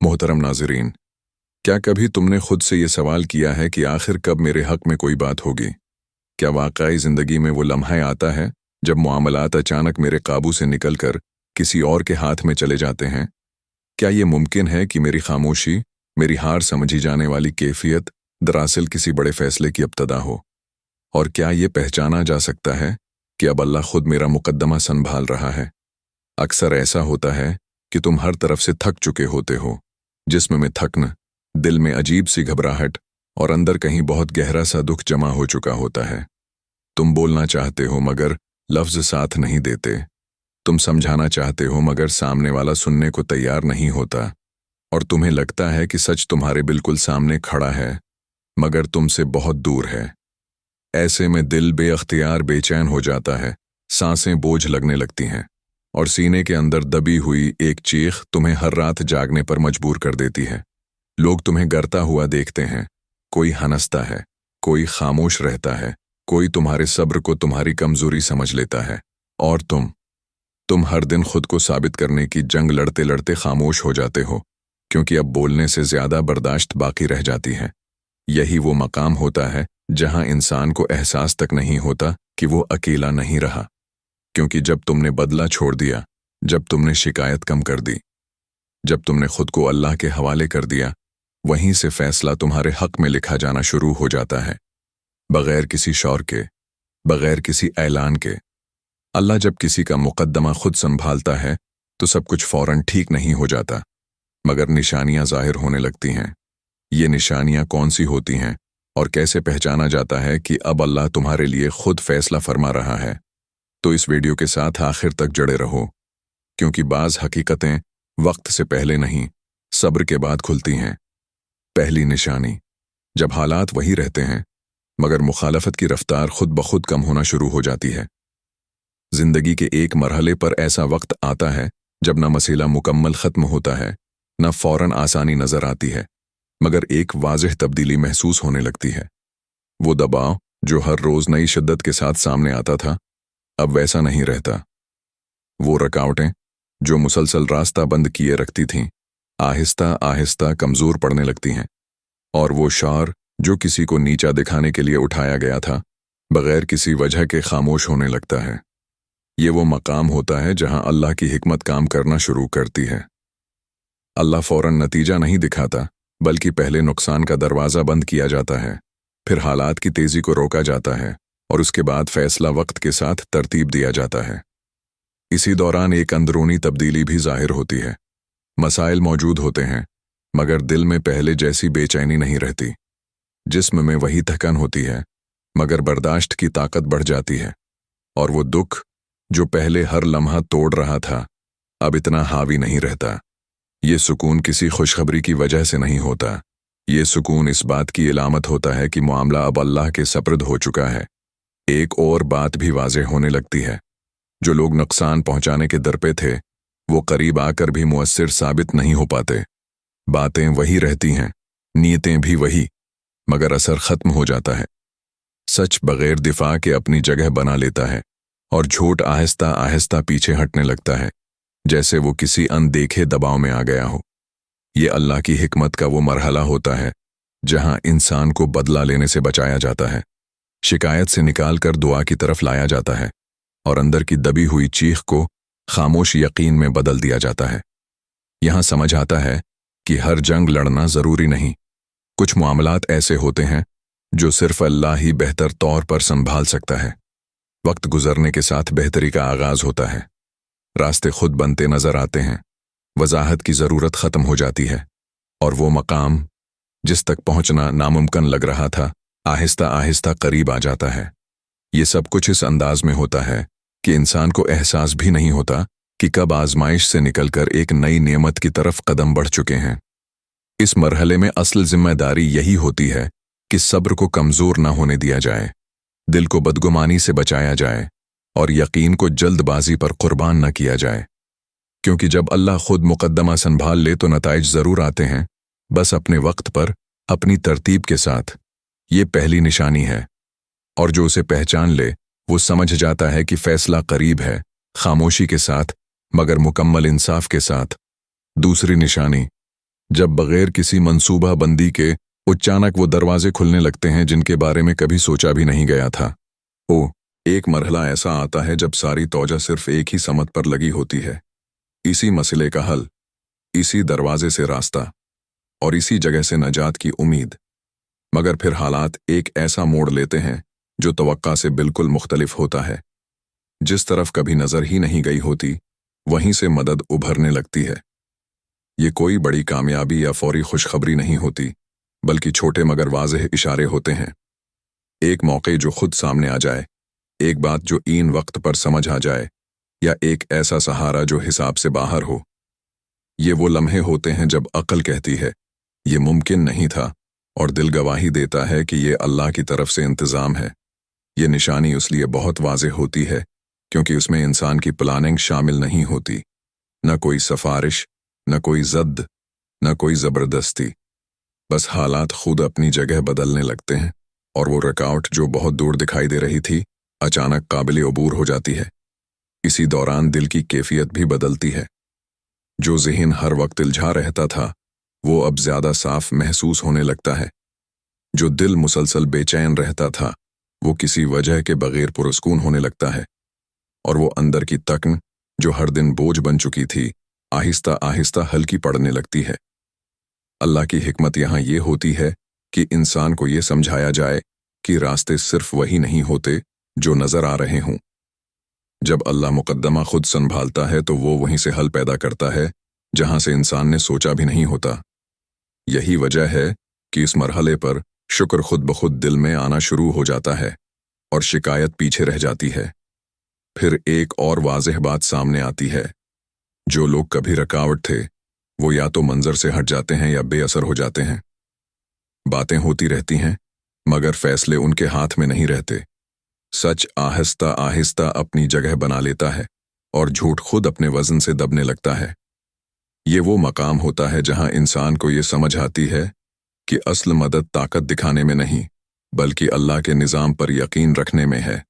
मोहतरम नाज़रीन, क्या कभी तुमने खुद से ये सवाल किया है कि आखिर कब मेरे हक में कोई बात होगी? क्या वाकई ज़िंदगी में वो लम्हा आता है जब मामलात अचानक मेरे काबू से निकलकर किसी और के हाथ में चले जाते हैं? क्या ये मुमकिन है कि मेरी खामोशी, मेरी हार समझी जाने वाली कैफियत दरअसल किसी बड़े फैसले की इब्तदा हो? और क्या ये पहचाना जा सकता है कि अब अल्लाह खुद मेरा मुकद्दमा संभाल रहा है? अक्सर ऐसा होता है कि तुम हर तरफ से थक चुके होते हो, जिस्म में थकन, दिल में अजीब सी घबराहट और अंदर कहीं बहुत गहरा सा दुख जमा हो चुका होता है। तुम बोलना चाहते हो मगर लफ्ज़ साथ नहीं देते। तुम समझाना चाहते हो मगर सामने वाला सुनने को तैयार नहीं होता। और तुम्हें लगता है कि सच तुम्हारे बिल्कुल सामने खड़ा है मगर तुमसे बहुत दूर है। ऐसे में दिल बेअख्तियार बेचैन हो जाता है, सांसें बोझ लगने लगती हैं और सीने के अंदर दबी हुई एक चीख तुम्हें हर रात जागने पर मजबूर कर देती है। लोग तुम्हें गिरता हुआ देखते हैं, कोई हंसता है, कोई खामोश रहता है, कोई तुम्हारे सब्र को तुम्हारी कमजोरी समझ लेता है। और तुम हर दिन खुद को साबित करने की जंग लड़ते लड़ते खामोश हो जाते हो, क्योंकि अब बोलने से ज्यादा बर्दाश्त बाकी रह जाती है। यही वो मकाम होता है जहां इंसान को एहसास तक नहीं होता कि वो अकेला नहीं रहा, क्योंकि जब तुमने बदला छोड़ दिया, जब तुमने शिकायत कम कर दी, जब तुमने खुद को अल्लाह के हवाले कर दिया, वहीं से फैसला तुम्हारे हक में लिखा जाना शुरू हो जाता है, बगैर किसी शौर के, बगैर किसी ऐलान के। अल्लाह जब किसी का मुकद्दमा खुद संभालता है तो सब कुछ फौरन ठीक नहीं हो जाता, मगर निशानियां जाहिर होने लगती हैं। ये निशानियां कौन सी होती हैं और कैसे पहचाना जाता है कि अब अल्लाह तुम्हारे लिए खुद फैसला फरमा रहा है? तो इस वीडियो के साथ आखिर तक जुड़े रहो, क्योंकि बाज़ हकीकतें वक्त से पहले नहीं, सब्र के बाद खुलती हैं। पहली निशानी, जब हालात वही रहते हैं मगर मुखालफत की रफ्तार खुद ब खुद कम होना शुरू हो जाती है। जिंदगी के एक मरहले पर ऐसा वक्त आता है जब न मसला मुकम्मल ख़त्म होता है, न फौरन आसानी नज़र आती है, मगर एक वाज़ेह तब्दीली महसूस होने लगती है। वो दबाव जो हर रोज़ नई शिद्दत के साथ सामने आता था, अब वैसा नहीं रहता। वो रुकावटें जो मुसलसल रास्ता बंद किए रखती थीं, आहिस्ता आहिस्ता कमज़ोर पड़ने लगती हैं। और वो शौर जो किसी को नीचा दिखाने के लिए उठाया गया था, बगैर किसी वजह के खामोश होने लगता है। ये वो मकाम होता है जहां अल्लाह की हिकमत काम करना शुरू करती है। अल्लाह फौरन नतीजा नहीं दिखाता, बल्कि पहले नुकसान का दरवाज़ा बंद किया जाता है, फिर हालात की तेज़ी को रोका जाता है और उसके बाद फैसला वक्त के साथ तरतीब दिया जाता है। इसी दौरान एक अंदरूनी तब्दीली भी जाहिर होती है। मसाइल मौजूद होते हैं मगर दिल में पहले जैसी बेचैनी नहीं रहती। जिस्म में वही थकान होती है मगर बर्दाश्त की ताकत बढ़ जाती है। और वो दुख जो पहले हर लम्हा तोड़ रहा था, अब इतना हावी नहीं रहता। ये सुकून किसी खुशखबरी की वजह से नहीं होता। ये सुकून इस बात की इलामत होता है कि मामला अब अल्लाह के सपुर्द हो चुका है। एक और बात भी वाज़ेह होने लगती है, जो लोग नुकसान पहुंचाने के दर पे थे, वो करीब आकर भी मुअस्सिर साबित नहीं हो पाते। बातें वही रहती हैं, नीयतें भी वही, मगर असर खत्म हो जाता है। सच बगैर दिफा के अपनी जगह बना लेता है और झूठ आहिस्ता आहिस्ता पीछे हटने लगता है, जैसे वो किसी अनदेखे दबाव में आ गया हो। ये अल्लाह की हिकमत का वो मरहला होता है जहां इंसान को बदला लेने से बचाया जाता है, शिकायत से निकाल कर दुआ की तरफ लाया जाता है और अंदर की दबी हुई चीख को खामोश यकीन में बदल दिया जाता है। यहां समझ आता है कि हर जंग लड़ना ज़रूरी नहीं। कुछ मामलात ऐसे होते हैं जो सिर्फ अल्लाह ही बेहतर तौर पर संभाल सकता है। वक्त गुजरने के साथ बेहतरी का आगाज होता है, रास्ते खुद बनते नजर आते हैं, वजाहत की ज़रूरत ख़त्म हो जाती है और वो मकाम जिस तक पहुंचना नामुमकिन लग रहा था, आहिस्ता आहिस्ता करीब आ जाता है। ये सब कुछ इस अंदाज में होता है कि इंसान को एहसास भी नहीं होता कि कब आजमाइश से निकलकर एक नई नेमत की तरफ कदम बढ़ चुके हैं। इस मरहले में असल जिम्मेदारी यही होती है कि सब्र को कमज़ोर न होने दिया जाए, दिल को बदगुमानी से बचाया जाए और यकीन को जल्दबाजी पर कुर्बान न किया जाए। क्योंकि जब अल्लाह खुद मुकद्दमा संभाल ले तो नताइज ज़रूर आते हैं, बस अपने वक्त पर, अपनी तरतीब के साथ। ये पहली निशानी है, और जो उसे पहचान ले वो समझ जाता है कि फैसला करीब है, खामोशी के साथ मगर मुकम्मल इंसाफ के साथ। दूसरी निशानी, जब बगैर किसी मंसूबा बंदी के अचानक वो दरवाजे खुलने लगते हैं जिनके बारे में कभी सोचा भी नहीं गया था। एक मरहला ऐसा आता है जब सारी तौजा सिर्फ एक ही समत पर लगी होती है, इसी मसले का हल, इसी दरवाजे से रास्ता और इसी जगह से नजात की उम्मीद। मगर फिर हालात एक ऐसा मोड़ लेते हैं जो तवक्का से बिल्कुल मुख्तलिफ होता है। जिस तरफ कभी नजर ही नहीं गई होती, वहीं से मदद उभरने लगती है। ये कोई बड़ी कामयाबी या फौरी खुशखबरी नहीं होती, बल्कि छोटे मगर वाज़ेह इशारे होते हैं। एक मौके जो खुद सामने आ जाए, एक बात जो ईन वक्त पर समझ आ जाए, या एक ऐसा सहारा जो हिसाब से बाहर हो। ये वो लम्हे होते हैं जब अक्ल कहती है ये मुमकिन नहीं था, और दिल गवाही देता है कि ये अल्लाह की तरफ से इंतज़ाम है। ये निशानी इसलिए बहुत वाज़ेह होती है क्योंकि उसमें इंसान की प्लानिंग शामिल नहीं होती, न कोई सिफारिश, न कोई ज़द, न कोई ज़बरदस्ती। बस हालात खुद अपनी जगह बदलने लगते हैं और वो रुकावट जो बहुत दूर दिखाई दे रही थी अचानक काबिल अबूर हो जाती है। इसी दौरान दिल की कैफियत भी बदलती है। जो ज़हन हर वक्त उलझा रहता था वो अब ज़्यादा साफ महसूस होने लगता है। जो दिल मुसलसल बेचैन रहता था वो किसी वजह के बगैर पुरस्कून होने लगता है, और वो अंदर की तकन जो हर दिन बोझ बन चुकी थी आहिस्ता आहिस्ता हल्की पड़ने लगती है। अल्लाह की हिकमत यहाँ ये होती है कि इंसान को ये समझाया जाए कि रास्ते सिर्फ वही नहीं होते जो नजर आ रहे हों। जब अल्लाह मुकद्दमा खुद संभालता है तो वो वहीं से हल पैदा करता है जहां से इंसान ने सोचा भी नहीं होता। यही वजह है कि इस मरहले पर शुक्र खुद ब खुद दिल में आना शुरू हो जाता है और शिकायत पीछे रह जाती है। फिर एक और वाज़ेह बात सामने आती है। जो लोग कभी रुकावट थे वो या तो मंजर से हट जाते हैं या बेअसर हो जाते हैं। बातें होती रहती हैं मगर फैसले उनके हाथ में नहीं रहते। सच आहिस्ता आहिस्ता अपनी जगह बना लेता है और झूठ खुद अपने वजन से दबने लगता है। ये वो मकाम होता है जहां इंसान को ये समझ आती है कि असल मदद ताकत दिखाने में नहीं बल्कि अल्लाह के निज़ाम पर यकीन रखने में है।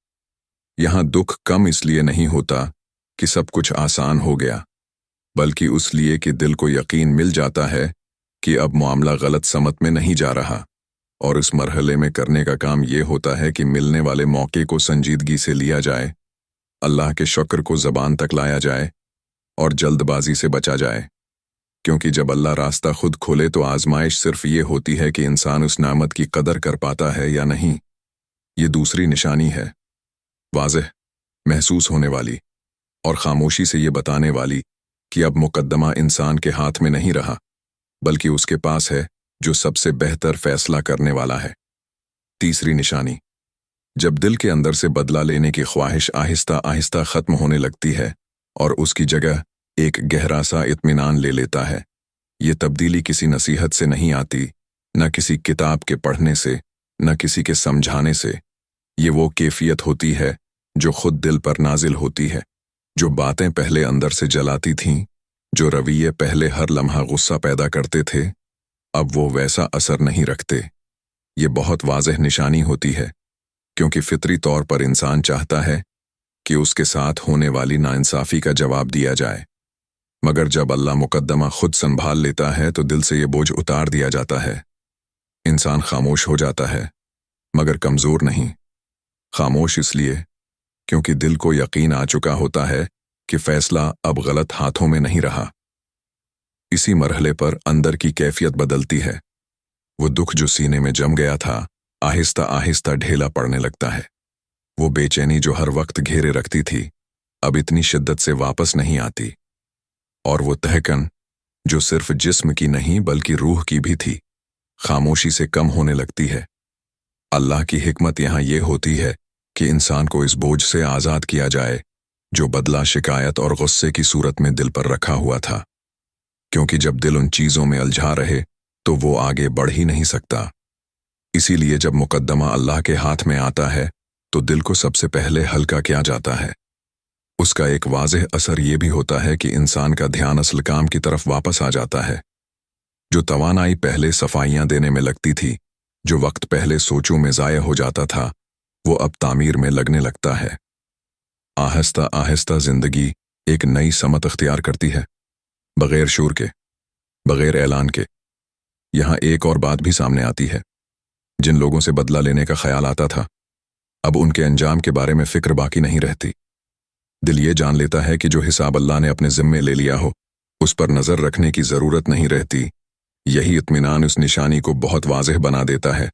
यहाँ दुख कम इसलिए नहीं होता कि सब कुछ आसान हो गया, बल्कि उसलिए कि दिल को यकीन मिल जाता है कि अब मामला गलत समत में नहीं जा रहा। और इस मरहले में करने का काम ये होता है कि मिलने वाले मौके को संजीदगी से लिया जाए, अल्लाह के शुक्र को ज़बान तक लाया जाए और जल्दबाजी से बचा जाए। क्योंकि जब अल्लाह रास्ता खुद खोले तो आजमाइश सिर्फ ये होती है कि इंसान उस नामत की कदर कर पाता है या नहीं। ये दूसरी निशानी है, वाज़ेह, महसूस होने वाली और खामोशी से ये बताने वाली कि अब मुकद्दमा इंसान के हाथ में नहीं रहा बल्कि उसके पास है जो सबसे बेहतर फैसला करने वाला है। तीसरी निशानी, जब दिल के अंदर से बदला लेने की ख्वाहिश आहिस्ता आहिस्ता ख़त्म होने लगती है और उसकी जगह एक गहरा सा इत्मीनान ले लेता है। ये तब्दीली किसी नसीहत से नहीं आती, न किसी किताब के पढ़ने से, न किसी के समझाने से। ये वो कैफियत होती है जो खुद दिल पर नाजिल होती है। जो बातें पहले अंदर से जलाती थीं, जो रवैये पहले हर लम्हा गुस्सा पैदा करते थे, अब वो वैसा असर नहीं रखते। ये बहुत वाज़ेह निशानी होती है क्योंकि फितरी तौर पर इंसान चाहता है कि उसके साथ होने वाली नाइंसाफ़ी का जवाब दिया जाए। मगर जब अल्लाह मुकद्दमा खुद संभाल लेता है तो दिल से ये बोझ उतार दिया जाता है। इंसान खामोश हो जाता है मगर कमज़ोर नहीं। खामोश इसलिए क्योंकि दिल को यकीन आ चुका होता है कि फ़ैसला अब गलत हाथों में नहीं रहा। इसी मरहले पर अंदर की कैफियत बदलती है। वो दुख जो सीने में जम गया था आहिस्ता आहिस्ता ढेला पड़ने लगता है। वो बेचैनी जो हर वक्त घेरे रखती थी अब इतनी शिद्दत से वापस नहीं आती, और वो तहकन जो सिर्फ जिस्म की नहीं बल्कि रूह की भी थी खामोशी से कम होने लगती है। अल्लाह की हिकमत यहाँ ये होती है कि इंसान को इस बोझ से आज़ाद किया जाए जो बदला, शिकायत और गुस्से की सूरत में दिल पर रखा हुआ था। क्योंकि जब दिल उन चीज़ों में उलझा रहे तो वो आगे बढ़ ही नहीं सकता। इसीलिए जब मुकद्दमा अल्लाह के हाथ में आता है तो दिल को सबसे पहले हल्का किया जाता है। उसका एक वाज़ेह असर ये भी होता है कि इंसान का ध्यान असल काम की तरफ वापस आ जाता है। जो तवानाई पहले सफाइयाँ देने में लगती थी, जो वक्त पहले सोचों में ज़ाया हो जाता था, वो अब तामीर में लगने लगता है। आहिस्ता आहिस्ता जिंदगी एक नई समत अख्तियार करती है, बगैर शूर के। बगैर ऐलान के। यहाँ एक और बात भी सामने आती है। जिन लोगों से बदला लेने का ख्याल आता था, अब उनके अंजाम के बारे में फिक्र बाकी नहीं रहती। दिल ये जान लेता है कि जो हिसाब अल्लाह ने अपने जिम्मे ले लिया हो, उस पर नजर रखने की जरूरत नहीं रहती। यही इत्मीनान उस निशानी को बहुत वाज़ेह बना देता है